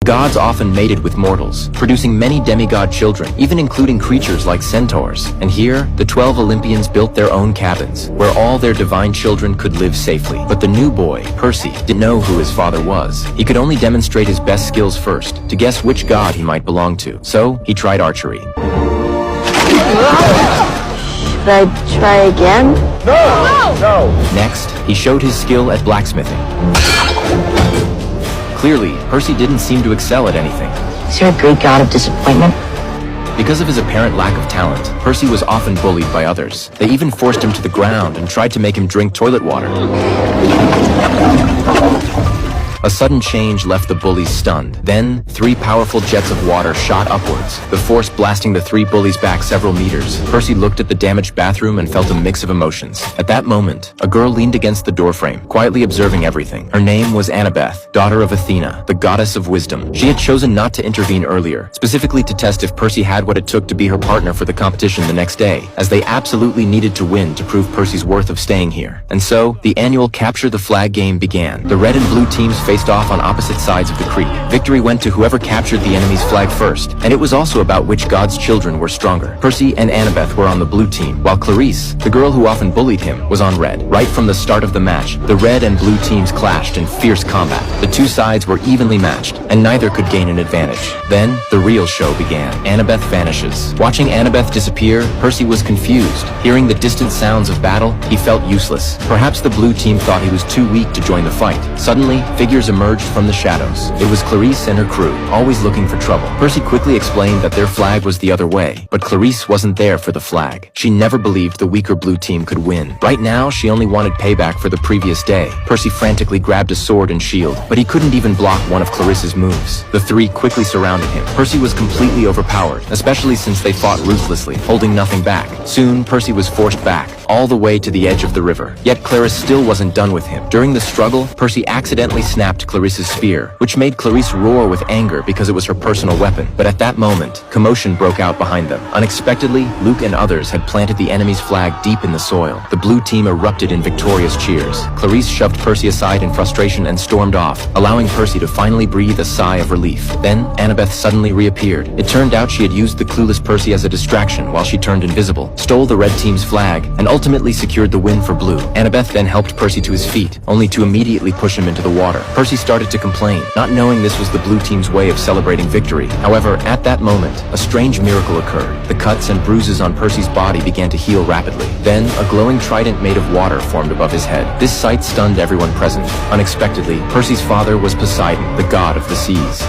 Gods often mated with mortals, producing many demigod children, even including creatures like centaurs. And here, the 12 Olympians built their own cabins, where all their divine children could live safely. But the new boy, Percy, didn't know who his father was. He could only demonstrate his best skills first, to guess which god he might belong to. So, he tried archery. Should I try again? No! Next, he showed his skill at blacksmithing. Clearly, Percy didn't seem to excel at anything. Is there a Greek god of disappointment? Because of his apparent lack of talent, Percy was often bullied by others. They even forced him to the ground and tried to make him drink toilet water. A sudden change left the bullies stunned. Then, 3 powerful jets of water shot upwards, the force blasting the 3 bullies back several meters. Percy looked at the damaged bathroom and felt a mix of emotions. At that moment, a girl leaned against the doorframe, quietly observing everything. Her name was Annabeth, daughter of Athena, the goddess of wisdom. She had chosen not to intervene earlier, specifically to test if Percy had what it took to be her partner for the competition the next day, as they absolutely needed to win to prove Percy's worth of staying here. And so, the annual Capture the Flag game began. The red and blue teams faced off on opposite sides of the creek. Victory went to whoever captured the enemy's flag first, and it was also about which god's children were stronger. Percy and Annabeth were on the blue team, while Clarice, the girl who often bullied him, was on red. Right from the start of the match, the red and blue teams clashed in fierce combat. The 2 sides were evenly matched, and neither could gain an advantage. Then, the real show began. Annabeth vanishes. Watching Annabeth disappear, Percy was confused. Hearing the distant sounds of battle, he felt useless. Perhaps the blue team thought he was too weak to join the fight. Suddenly, figures emerged from the shadows. It was Clarice and her crew, always looking for trouble. Percy quickly explained that their flag was the other way, but Clarice wasn't there for the flag. She never believed the weaker blue team could win. Right now, she only wanted payback for the previous day. Percy frantically grabbed a sword and shield, but he couldn't even block one of Clarice's moves. The 3 quickly surrounded him. Percy was completely overpowered, especially since they fought ruthlessly, holding nothing back. Soon, Percy was forced back, all the way to the edge of the river. Yet Clarice still wasn't done with him. During the struggle, Percy accidentally snapped Clarice's spear, which made Clarice roar with anger because it was her personal weapon. But at that moment, commotion broke out behind them. Unexpectedly, Luke and others had planted the enemy's flag deep in the soil. The blue team erupted in victorious cheers. Clarice shoved Percy aside in frustration and stormed off, allowing Percy to finally breathe a sigh of relief. Then, Annabeth suddenly reappeared. It turned out she had used the clueless Percy as a distraction while she turned invisible, stole the red team's flag, and ultimately secured the win for blue. Annabeth then helped Percy to his feet, only to immediately push him into the water. Percy started to complain, not knowing this was the blue team's way of celebrating victory. However, at that moment, a strange miracle occurred. The cuts and bruises on Percy's body began to heal rapidly. Then, a glowing trident made of water formed above his head. This sight stunned everyone present. Unexpectedly, Percy's father was Poseidon, the god of the seas.